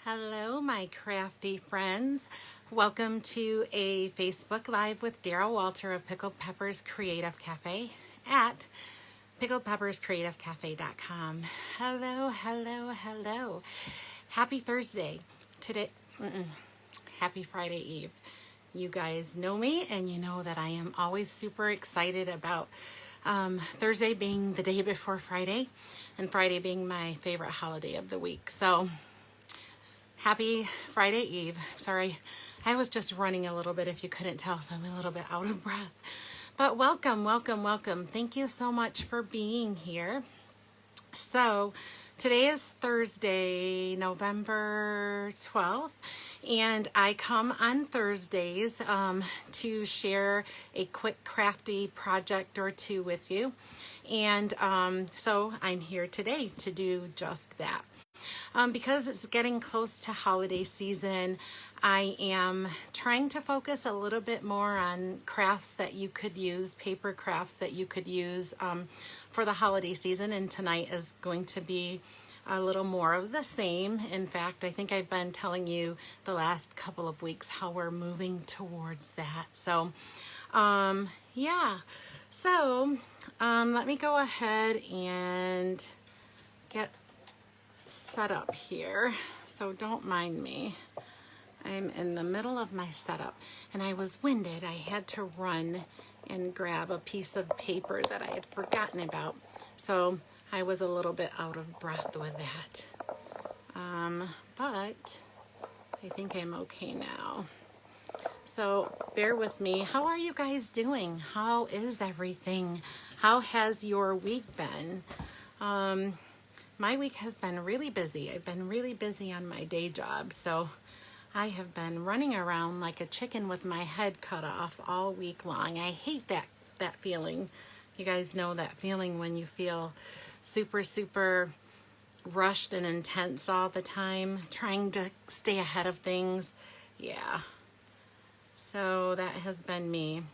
Hello, my crafty friends. Welcome to a Facebook Live with Daryl Walter of Pickled Peppers Creative Cafe at pickledpepperscreativecafe.com. Hello, hello, hello. Happy Thursday. Today, happy Friday Eve. You guys know me and you know that I am always super excited about Thursday being the day before Friday and Friday being my favorite holiday of the week. So happy Friday Eve. Sorry, I was just running a little bit if you couldn't tell, so I'm a little bit out of breath. But welcome, welcome, welcome. Thank you so much for being here. So today is Thursday, November 12th, and I come on Thursdays to share a quick crafty project or two with you. And so I'm here today to do just that. Because it's getting close to holiday season, I am trying to focus a little bit more on crafts that you could use, paper crafts that you could use for the holiday season. And tonight is going to be a little more of the same. In fact, I think I've been telling you the last couple of weeks how we're moving towards that. So, yeah. So, let me go ahead and get set up here, so don't mind me. I'm in the middle of my setup and I was winded. I had to run and grab a piece of paper that I had forgotten about, so I was a little bit out of breath with that, but I think I'm okay now. So bear with me. How are you guys doing? How is everything? How has your week been? My week has been really busy. I've been really busy on my day job, so I have been running around like a chicken with my head cut off all week long. I hate that feeling. You guys know that feeling when you feel super rushed and intense all the time, trying to stay ahead of things. Yeah. So that has been me.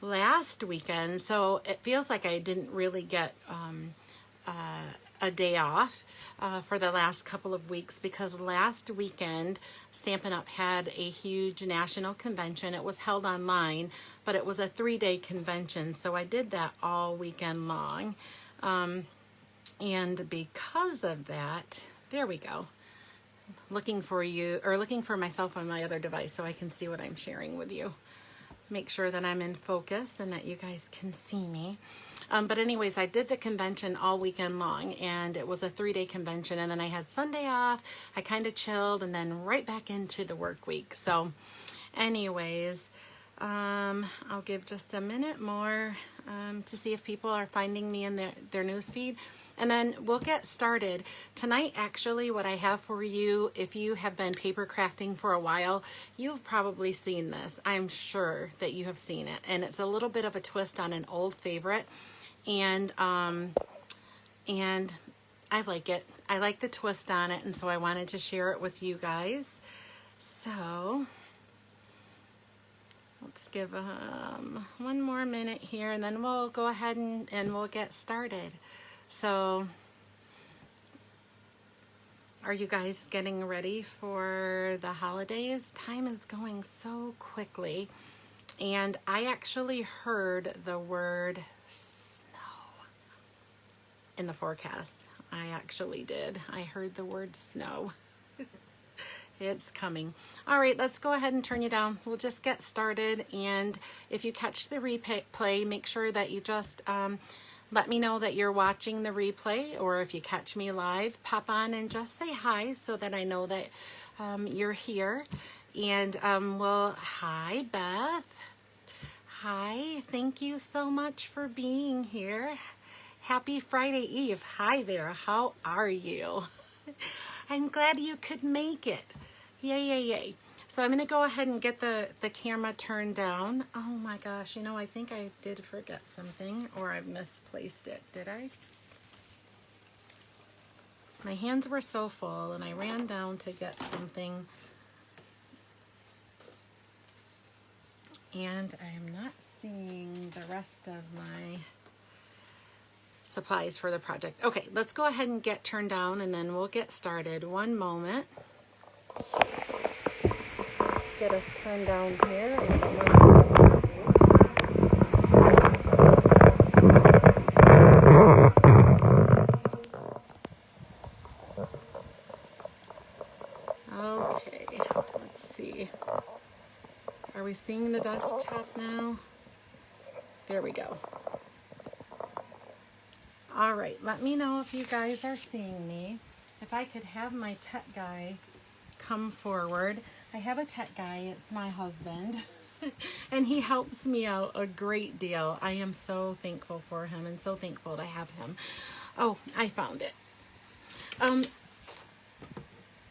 Last weekend, so it feels like I didn't really get a day off for the last couple of weeks, because last weekend Stampin' Up! Had a huge national convention. It was held online, but it was a 3-day convention, so I did that all weekend long. And because of that, there we go. Looking for myself on my other device so I can see what I'm sharing with you. Make sure that I'm in focus and that you guys can see me. But anyways, I did the convention all weekend long, and it was a 3-day convention, and then I had Sunday off. I kind of chilled and then right back into the work week. So anyways, I'll give just a minute more to see if people are finding me in their news feed. And then we'll get started. Tonight, actually, what I have for you, if you have been paper crafting for a while, you've probably seen this. I'm sure that you have seen it. And it's a little bit of a twist on an old favorite. And I like it. I like the twist on it, and so I wanted to share it with you guys. So let's give one more minute here, and then we'll go ahead and we'll get started. So are you guys getting ready for the holidays? Time is going so quickly, and I actually heard the word in the forecast. I actually did. I heard the word snow. It's coming. All right, let's go ahead and turn you down. We'll just get started. And if you catch the replay, make sure that you just let me know that you're watching the replay, or if you catch me live, pop on and just say hi so that I know that you're here. And hi, Beth. Hi, thank you so much for being here. Happy Friday Eve. Hi there. How are you? I'm glad you could make it. Yay, yay, yay. So I'm going to go ahead and get the camera turned down. Oh my gosh, you know, I think I did forget something, or I've misplaced it. Did I? My hands were so full and I ran down to get something. And I'm not seeing the rest of my supplies for the project. Okay, let's go ahead and get turned down and then we'll get started. One moment. Get us turned down here. Okay, let's see. Are we seeing the desktop now? There we go. All right, let me know if you guys are seeing me. If I could have my tech guy come forward. I have a tech guy, it's my husband, and he helps me out a great deal. I am so thankful for him and so thankful to have him. Oh, I found it.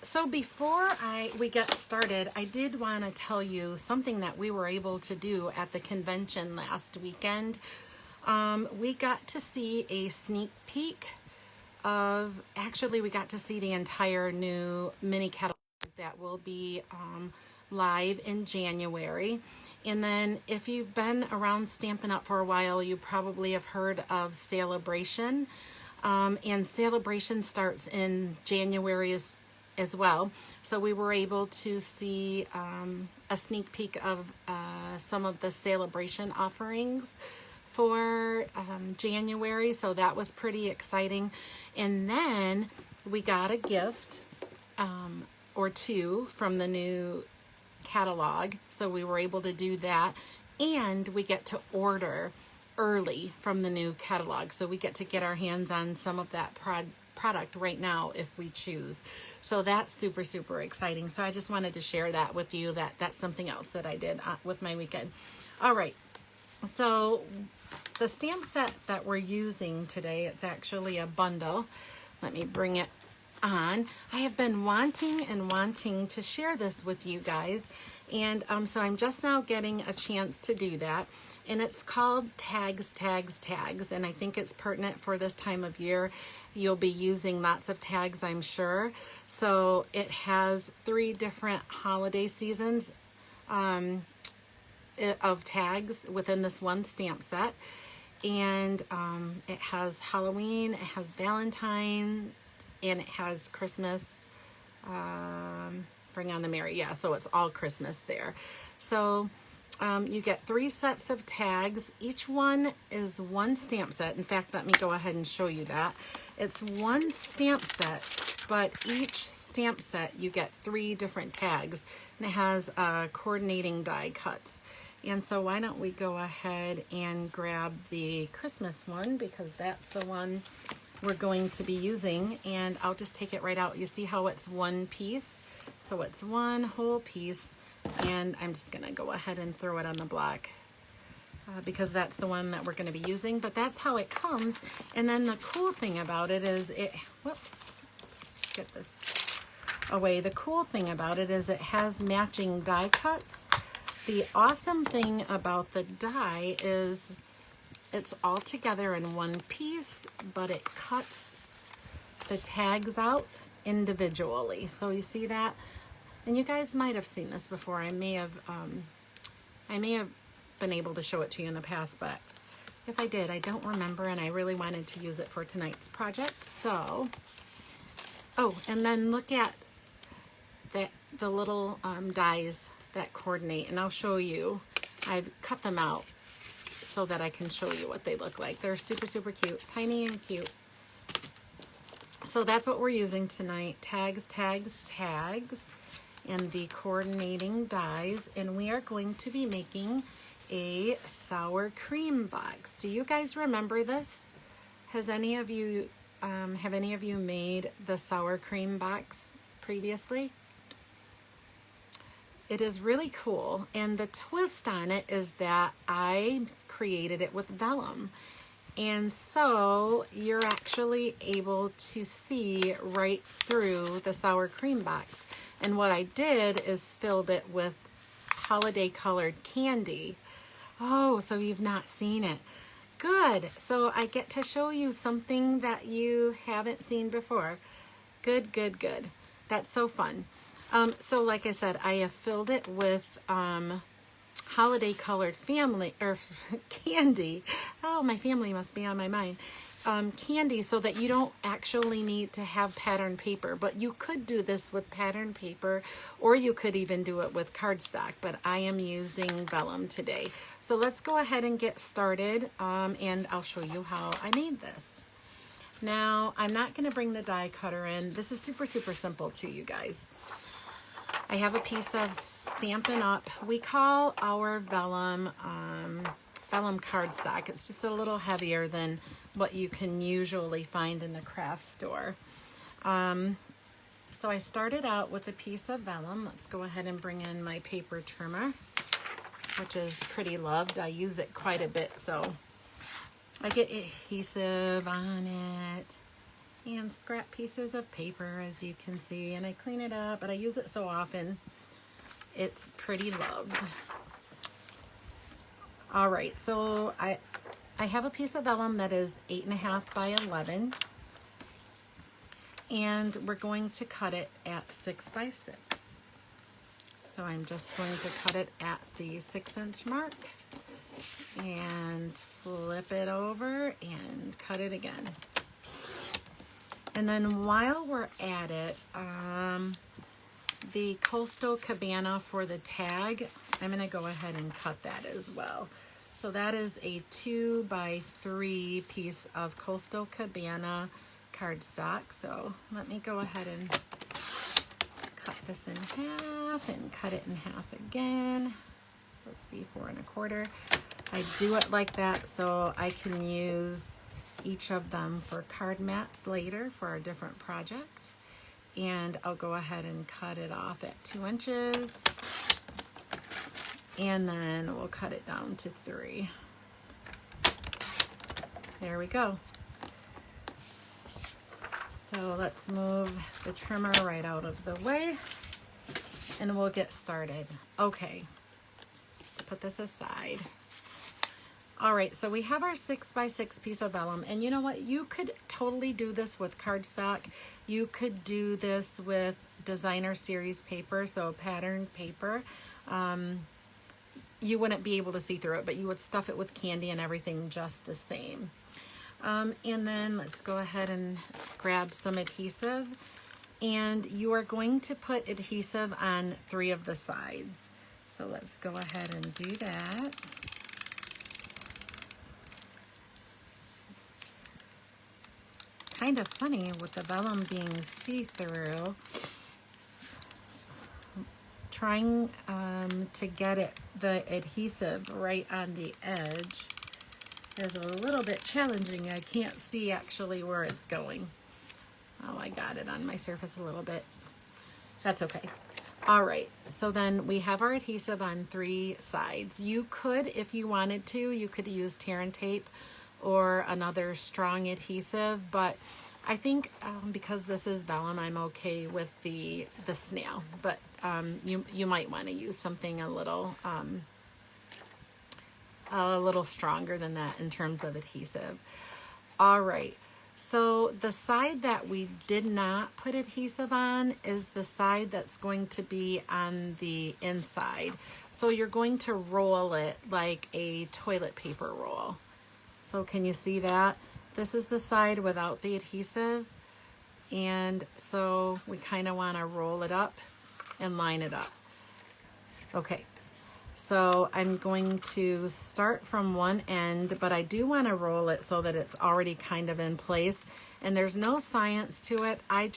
So before we get started, I did want to tell you something that we were able to do at the convention last weekend. We got to see a sneak peek of, actually we got to see the entire new mini catalog that will be live in January. And then if you've been around Stampin' Up! For a while, you probably have heard of Celebration. And Celebration starts in January as well. So we were able to see a sneak peek of some of the Celebration offerings for January. So that was pretty exciting. And then we got a gift or two from the new catalog. So we were able to do that. And we get to order early from the new catalog. So we get to get our hands on some of that product right now if we choose. So that's super, super exciting. So I just wanted to share that with you. That's something else that I did with my weekend. All right. So the stamp set that we're using today, it's actually a bundle. Let me bring it on. I have been wanting to share this with you guys. And so I'm just now getting a chance to do that. And it's called Tags, Tags, Tags. And I think it's pertinent for this time of year. You'll be using lots of tags, I'm sure. So it has 3 different holiday seasons of tags within this one stamp set. And it has Halloween, it has Valentine's, and it has Christmas. Bring on the Merry. Yeah, so it's all Christmas there. So you get 3 sets of tags. Each one is 1 stamp set. In fact, let me go ahead and show you that. It's 1 stamp set, but each stamp set you get 3 different tags, and it has coordinating die cuts. And so why don't we go ahead and grab the Christmas one, because that's the one we're going to be using, and I'll just take it right out. You see how it's 1 piece? So it's 1 whole piece, and I'm just gonna go ahead and throw it on the block because that's the one that we're gonna be using, but that's how it comes. And then the cool thing about it is whoops, let's get this away. The cool thing about it is it has matching die cuts. The awesome thing about the die is it's all together in 1 piece, but it cuts the tags out individually. So you see that? And you guys might have seen this before. I may have been able to show it to you in the past, but if I did, I don't remember, and I really wanted to use it for tonight's project. So, oh, and then look at the little dies that coordinate, and I'll show you. I've cut them out so that I can show you what they look like. They're super, super cute, tiny and cute. So that's what we're using tonight. Tags, tags, tags, and the coordinating dies. And we are going to be making a sour cream box. Do you guys remember this? Has any of you, have any of you made the sour cream box previously? It is really cool, and the twist on it is that I created it with Vellum. And so you're actually able to see right through the sour cream box. And what I did is filled it with holiday colored candy. Oh, so you've not seen it. Good. So I get to show you something that you haven't seen before. Good, good, good. That's so fun. So like I said, I have filled it with holiday colored candy. Oh, my family must be on my mind. candy so that you don't actually need to have pattern paper. But you could do this with pattern paper, or you could even do it with cardstock, but I am using vellum today. So let's go ahead and get started, and I'll show you how I made this. Now, I'm not going to bring the die cutter in. This is super, super simple too, you guys. I have a piece of Stampin' Up. We call our vellum vellum cardstock. It's just a little heavier than what you can usually find in the craft store. So I started out with a piece of vellum. Let's go ahead and bring in my paper trimmer, which is pretty loved. I use it quite a bit, so I get adhesive on it and scrap pieces of paper, as you can see, and I clean it up, but I use it so often. It's pretty loved. All right, so I have a piece of vellum that is 8.5 by 11, and we're going to cut it at 6 by 6. So I'm just going to cut it at the 6-inch mark and flip it over and cut it again. And then while we're at it, the Coastal Cabana for the tag, I'm going to go ahead and cut that as well. So that is a 2 by 3 piece of Coastal Cabana cardstock. So let me go ahead and cut this in half and cut it in half again. Let's see, 4 1/4. I do it like that so I can use each of them for card mats later for a different project. And I'll go ahead and cut it off at 2 inches. And then we'll cut it down to 3. There we go. So let's move the trimmer right out of the way and we'll get started. Okay, put this aside. All right, so we have our 6 by 6 piece of vellum, and you know what? You could totally do this with cardstock. You could do this with designer series paper, so patterned paper. You wouldn't be able to see through it, but you would stuff it with candy and everything just the same. And then let's go ahead and grab some adhesive, and you are going to put adhesive on 3 of the sides. So let's go ahead and do that. Kind of funny with the vellum being see-through. Trying to get it, the adhesive right on the edge is a little bit challenging. I can't see actually where it's going. Oh, I got it on my surface a little bit. That's okay. All right, so then we have our adhesive on 3 sides. You could, if you wanted to, you could use tear and tape or another strong adhesive, but I think because this is vellum, I'm okay with the snail, but you might want to use something a little stronger than that in terms of adhesive. All right, so the side that we did not put adhesive on is the side that's going to be on the inside. So you're going to roll it like a toilet paper roll. So can you see that? This is the side without the adhesive, and so we kind of want to roll it up and line it up. Okay, so I'm going to start from one end, but I do want to roll it so that it's already kind of in place, and there's no science to it. I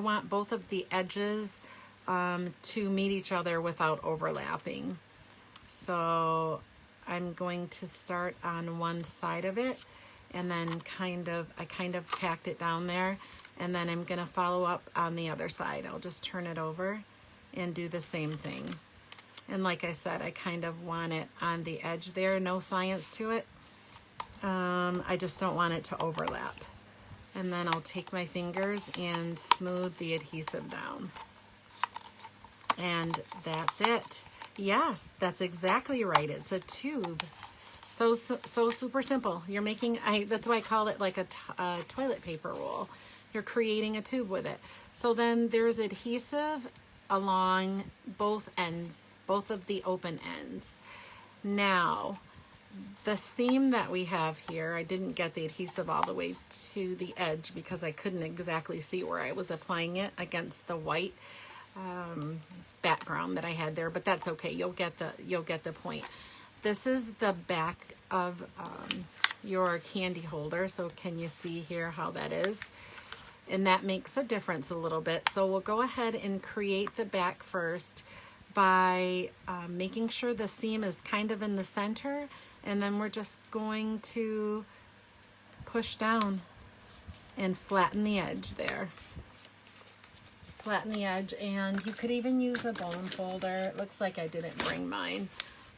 want both of the edges to meet each other without overlapping. So I'm going to start on one side of it, and then I kind of tacked it down there, and then I'm gonna follow up on the other side. I'll just turn it over and do the same thing. And like I said, I kind of want it on the edge there, no science to it. I just don't want it to overlap. And then I'll take my fingers and smooth the adhesive down. And that's it. Yes, that's exactly right. It's a tube. So super simple. You're making, that's why I call it like a toilet paper roll. You're creating a tube with it. So then there's adhesive along both ends, both of the open ends. Now, the seam that we have here, I didn't get the adhesive all the way to the edge because I couldn't exactly see where I was applying it against the white background that I had there, but that's okay. You'll get the point. This is the back of your candy holder. So can you see here how that is? And that makes a difference a little bit. So we'll go ahead and create the back first by making sure the seam is kind of in the center, and then we're just going to push down and flatten the edge there. Flatten the edge, and you could even use a bone folder. It looks like I didn't bring mine,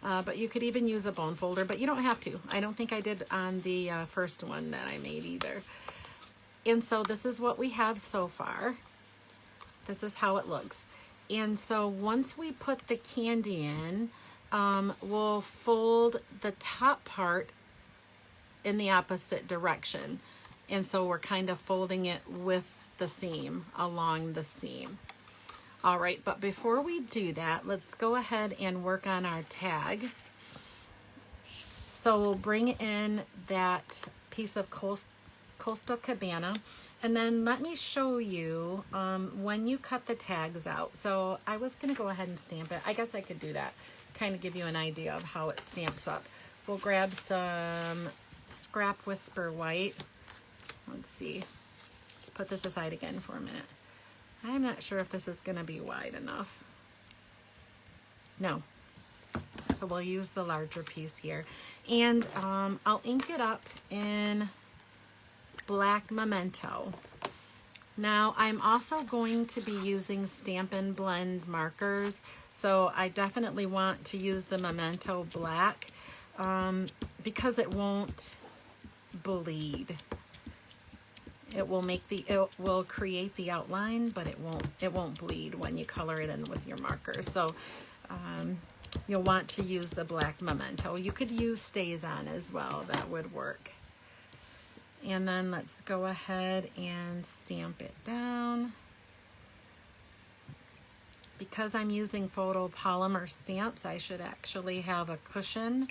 but you could even use a bone folder, but you don't have to. I don't think I did on the first one that I made either. And so this is what we have so far. This is how it looks. And so once we put the candy in, we'll fold the top part in the opposite direction. And so we're kind of folding it with the seam, along the seam. All right, but before we do that, let's go ahead and work on our tag. So we'll bring in that piece of Coastal Cabana, and then let me show you when you cut the tags out. So I was gonna go ahead and stamp it. I guess I could do that, kind of give you an idea of how it stamps up. We'll grab some Scrap Whisper White. Let's see. Let's put this aside again for a minute. I'm not sure if this is going to be wide enough. No. So we'll use the larger piece here. And I'll ink it up in black Memento. Now I'm also going to be using Stampin' Blend markers. So I definitely want to use the Memento black because it won't bleed. It will create the outline, but it won't bleed when you color it in with your markers. So you'll want to use the black Memento. You could use Stays On as well, that would work. And then let's go ahead and stamp it down. Because I'm using photopolymer stamps, I should actually have a cushion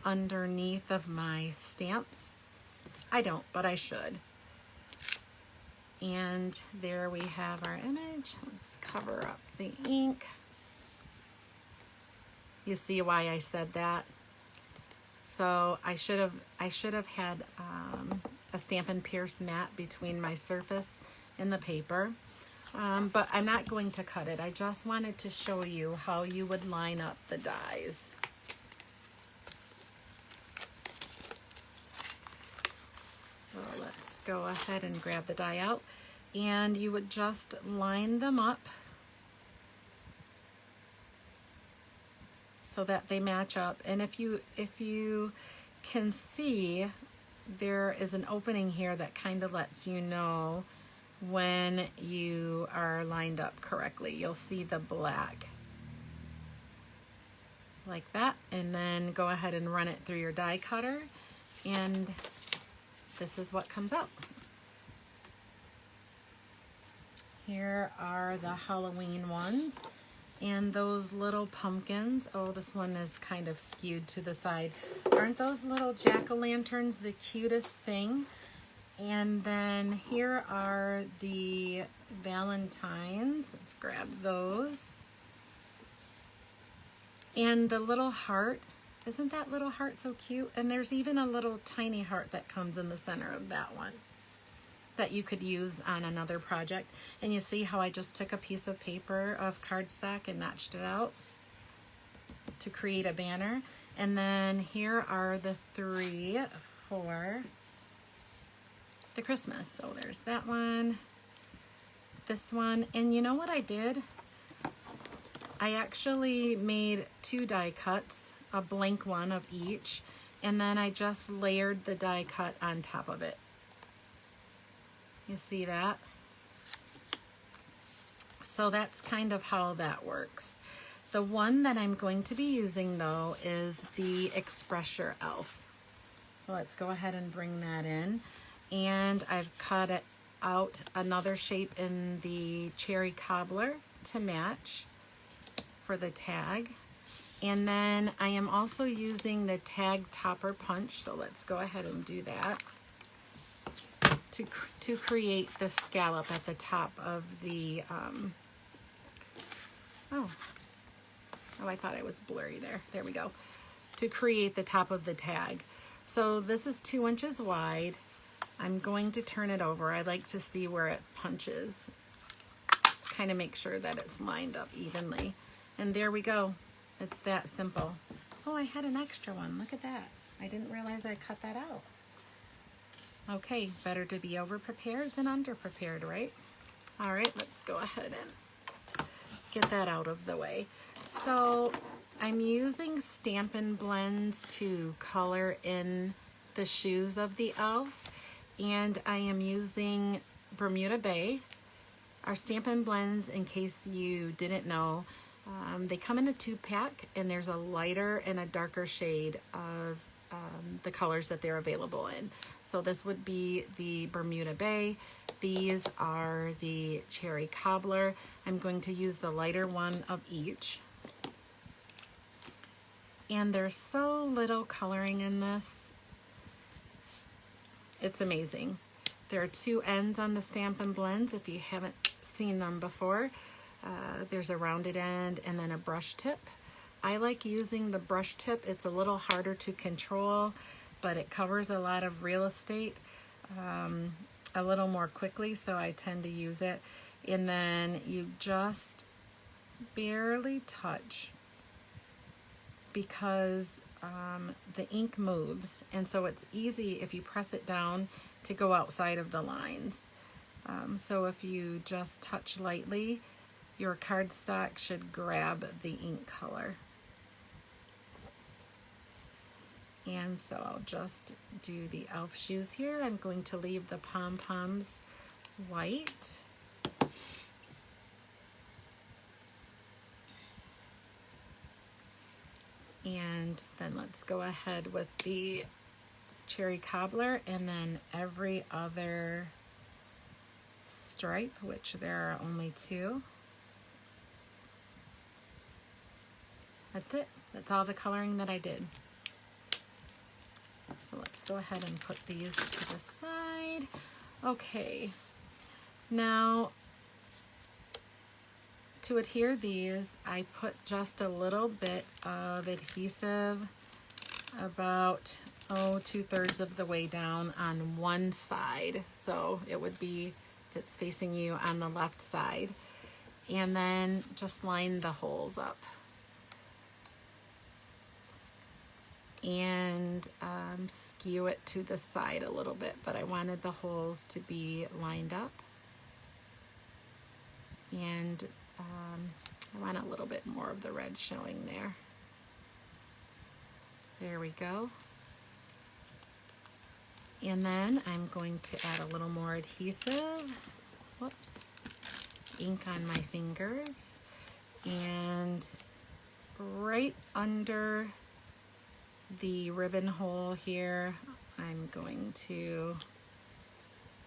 underneath of my stamps. I don't, but I should. And there we have our image. Let's cover up the ink. You see why I said that? So I should have had a Stampin' Pierce mat between my surface and the paper. But I'm not going to cut it. I just wanted to show you how you would line up the dies. So let's go ahead and grab the die out, and you would just line them up so that they match up. And if you can see, there is an opening here that kind of lets you know when you are lined up correctly. You'll see the black like that, and then go ahead and run it through your die cutter, and this is what comes out. Here are the Halloween ones, and those little pumpkins. Oh, this one is kind of skewed to the side. Aren't those little jack-o'-lanterns the cutest thing? And then here are the Valentines. Let's grab those. And the little heart. Isn't that little heart so cute? And there's even a little tiny heart that comes in the center of that one that you could use on another project. And you see how I just took a piece of paper of cardstock and notched it out to create a banner. And then here are the three for the Christmas. So there's that one, this one, and you know what I did? I actually made 2 die cuts, a blank one of each, and then I just layered the die cut on top of it. You see that? So that's kind of how that works. The one that I'm going to be using though is the Express Your Elf. So let's go ahead and bring that in. And I've cut it out another shape in the Cherry Cobbler to match for the tag. And then I am also using the tag topper punch, so let's go ahead and do that to create the scallop at the top of the, oh, I thought I was blurry there. There we go. To create the top of the tag. So this is 2 inches wide. I'm going to turn it over. I like to see where it punches. Just kind of make sure that it's lined up evenly. And there we go. It's that simple. Oh, I had an extra one. Look at that. I didn't realize I cut that out. Okay, better to be over-prepared than under-prepared, right? All right, let's go ahead and get that out of the way. So I'm using Stampin' Blends to color in the shoes of the elf, and I am using Bermuda Bay. Our Stampin' Blends, in case you didn't know, they come in a 2-pack, and there's a lighter and a darker shade of the colors that they're available in. So this would be the Bermuda Bay. These are the Cherry Cobbler. I'm going to use the lighter one of each. And there's so little coloring in this. It's amazing. There are 2 ends on the Stampin' Blends if you haven't seen them before. There's a rounded end and then a brush tip. I like using the brush tip. It's a little harder to control, but it covers a lot of real estate a little more quickly, so I tend to use it. And then you just barely touch, because the ink moves, and so it's easy if you press it down to go outside of the lines. So if you just touch lightly, your cardstock should grab the ink color. And so I'll just do the elf shoes here. I'm going to leave the pom-poms white. And then let's go ahead with the Cherry Cobbler, and then every other stripe, which there are only 2. That's it. That's all the coloring that I did. So let's go ahead and put these to the side. Okay, now to adhere these, I put just a little bit of adhesive, about 2/3 of the way down on one side. So it would be, if it's facing you, on the left side. And then just line the holes up. And skew it to the side a little bit, but I wanted the holes to be lined up. And I want a little bit more of the red showing there. There we go. And then I'm going to add a little more adhesive. Whoops. Ink on my fingers. And right under the ribbon hole here, I'm going to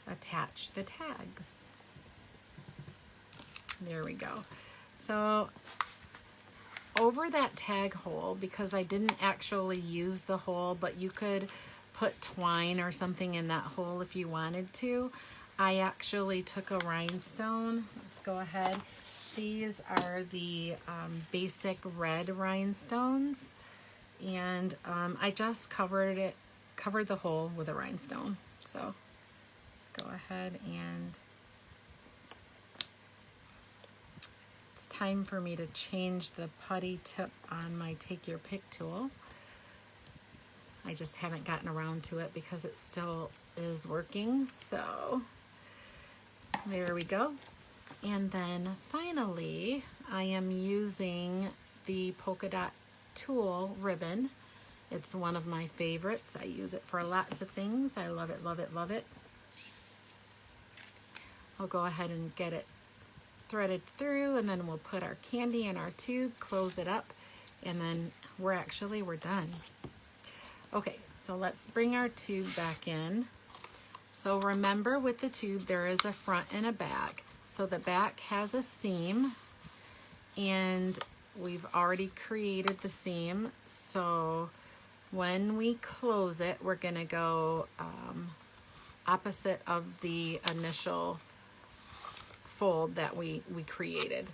attach the tags. There we go. So over that tag hole, because I didn't actually use the hole, but you could put twine or something in that hole if you wanted to, I actually took a rhinestone. Let's go ahead. These are the basic red rhinestones. And I just covered the hole with a rhinestone. So let's go ahead, and it's time for me to change the putty tip on my Take Your Pick tool. I just haven't gotten around to it because it still is working. So there we go. And then finally, I am using the polka dot tool ribbon. It's one of my favorites. I use it for lots of things. I love it, love it, love it. I'll go ahead and get it threaded through, and then we'll put our candy in our tube, close it up, and then we're done. Okay, so let's bring our tube back in. So remember, with the tube there is a front and a back. So the back has a seam, and we've already created the seam, so when we close it, we're going to go opposite of the initial fold that we created.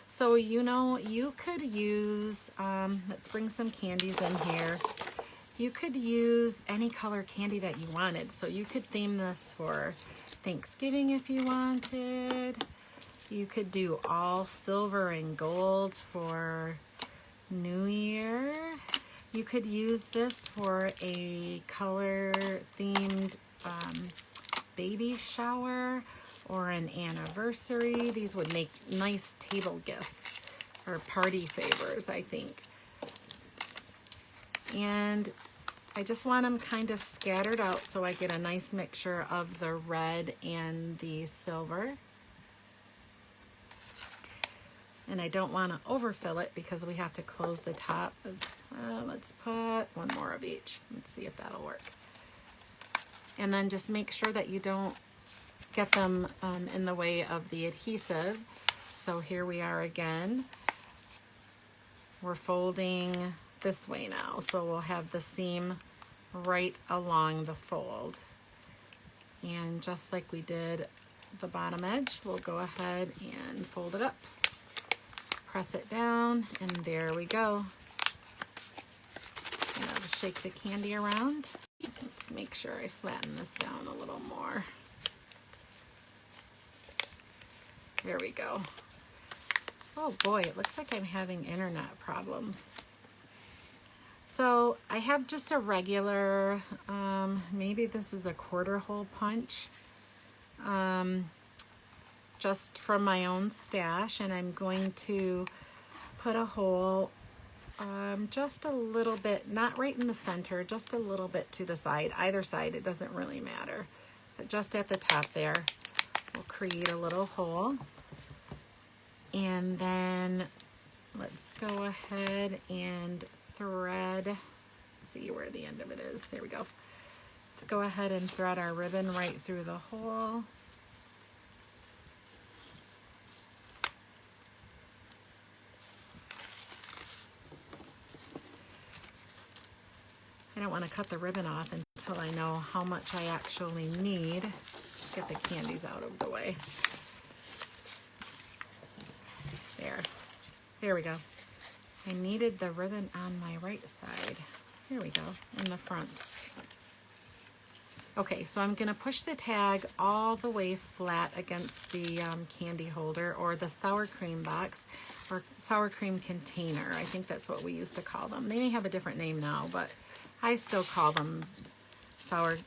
So, you know, you could use, let's bring some candies in here. You could use any color candy that you wanted. So you could theme this for Thanksgiving if you wanted. You could do all silver and gold for New Year. You could use this for a color themed baby shower or an anniversary. These would make nice table gifts or party favors, I think. And I just want them kind of scattered out so I get a nice mixture of the red and the silver. And I don't want to overfill it because we have to close the top. Let's put one more of each. Let's see if that'll work. And then just make sure that you don't get them in the way of the adhesive. So here we are again. We're folding this way now. So we'll have the seam right along the fold. And just like we did the bottom edge, we'll go ahead and fold it up. Press it down, and there we go. And I'll shake the candy around. Let's make sure I flatten this down a little more. There we go. Oh boy, it looks like I'm having internet problems. So I have just a regular, maybe this is a 1/4 hole punch. Just from my own stash, and I'm going to put a hole just a little bit, not right in the center, just a little bit to the side, either side, it doesn't really matter, but just at the top there, we'll create a little hole. And then let's go ahead and thread, see where the end of it is, there we go. Let's go ahead and thread our ribbon right through the hole. I don't want to cut the ribbon off until I know how much I actually need. Let's get the candies out of the way. There we go. I needed the ribbon on my right side. Here we go, in the front. Okay, so I'm gonna push the tag all the way flat against the candy holder, or the sour cream box, or sour cream container. I think that's what we used to call them. They may have a different name now, but I still call them sour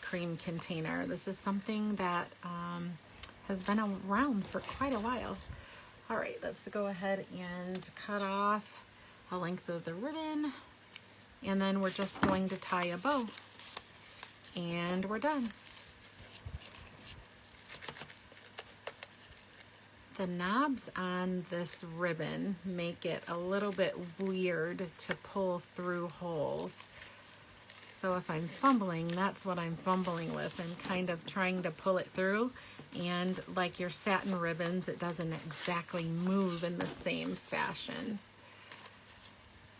cream container. This is something that has been around for quite a while. All right, let's go ahead and cut off a length of the ribbon, and then we're just going to tie a bow, and we're done. The knobs on this ribbon make it a little bit weird to pull through holes. So if I'm fumbling, that's what I'm fumbling with. I'm kind of trying to pull it through, and like your satin ribbons, it doesn't exactly move in the same fashion.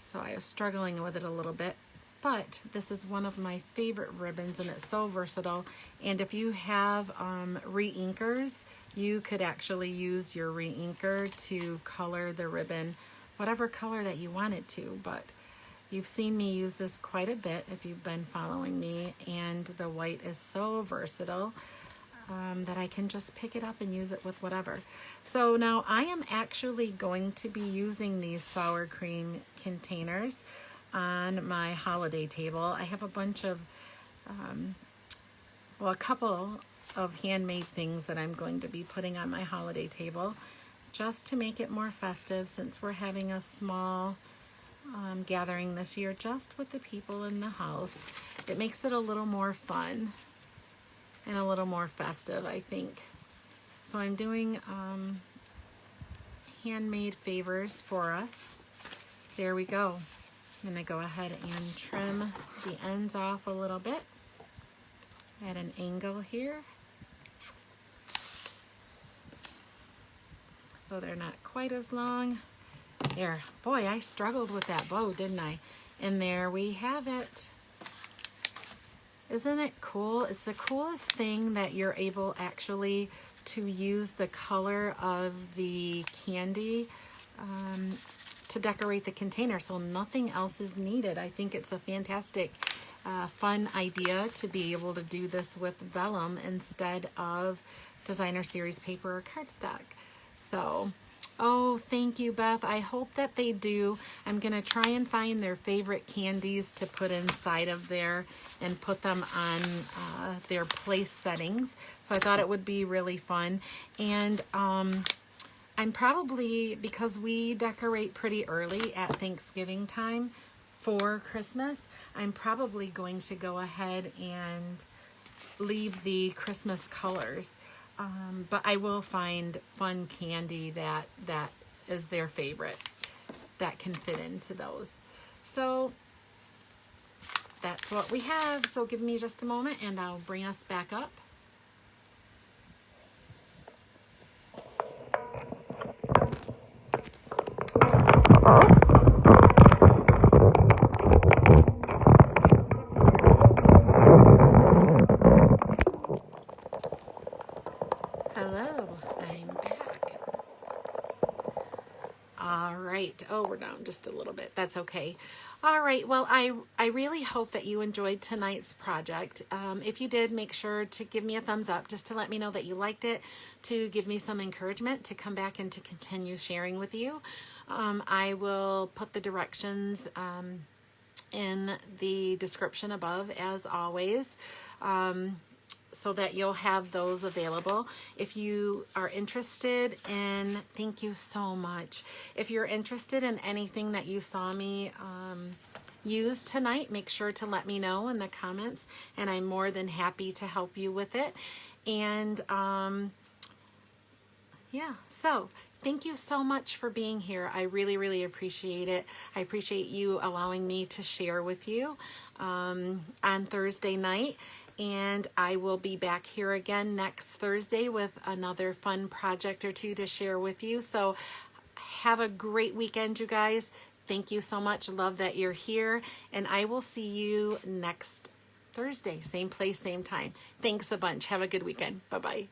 So I was struggling with it a little bit, but this is one of my favorite ribbons, and it's so versatile. And if you have re-inkers, you could actually use your re-inker to color the ribbon whatever color that you wanted to, but you've seen me use this quite a bit if you've been following me, and the white is so versatile that I can just pick it up and use it with whatever. So now I am actually going to be using these sour cream containers on my holiday table. I have a bunch of, well, a couple of handmade things that I'm going to be putting on my holiday table just to make it more festive, since we're having a small gathering this year just with the people in the house. It makes it a little more fun and a little more festive, I think. So I'm doing handmade favors for us. There we go. I'm gonna go ahead and trim the ends off a little bit at an angle here, so they're not quite as long. There, boy, I struggled with that bow, didn't I? And there we have it. Isn't it cool? It's the coolest thing that you're able actually to use the color of the candy to decorate the container, so nothing else is needed. I think it's a fantastic fun idea to be able to do this with vellum instead of designer series paper or cardstock. So, oh, thank you, Beth. I hope that they do. I'm going to try and find their favorite candies to put inside of there and put them on their place settings. So I thought it would be really fun. And I'm probably, because we decorate pretty early at Thanksgiving time for Christmas, I'm probably going to go ahead and leave the Christmas colors. But I will find fun candy that is their favorite that can fit into those. So that's what we have. So give me just a moment and I'll bring us back up. Hello, I'm back. All right. Oh, we're down just a little bit. That's okay. All right. Well, I really hope that you enjoyed tonight's project. If you did, make sure to give me a thumbs up just to let me know that you liked it, to give me some encouragement to come back and to continue sharing with you. I will put the directions in the description above, as always. So that you'll have those available. If you are interested in, thank you so much. If you're interested in anything that you saw me use tonight, make sure to let me know in the comments, and I'm more than happy to help you with it. And yeah, so thank you so much for being here. I really, really appreciate it. I appreciate you allowing me to share with you on Thursday night. And I will be back here again next Thursday with another fun project or two to share with you. So have a great weekend, you guys. Thank you so much. Love that you're here. And I will see you next Thursday. Same place, same time. Thanks a bunch. Have a good weekend. Bye-bye.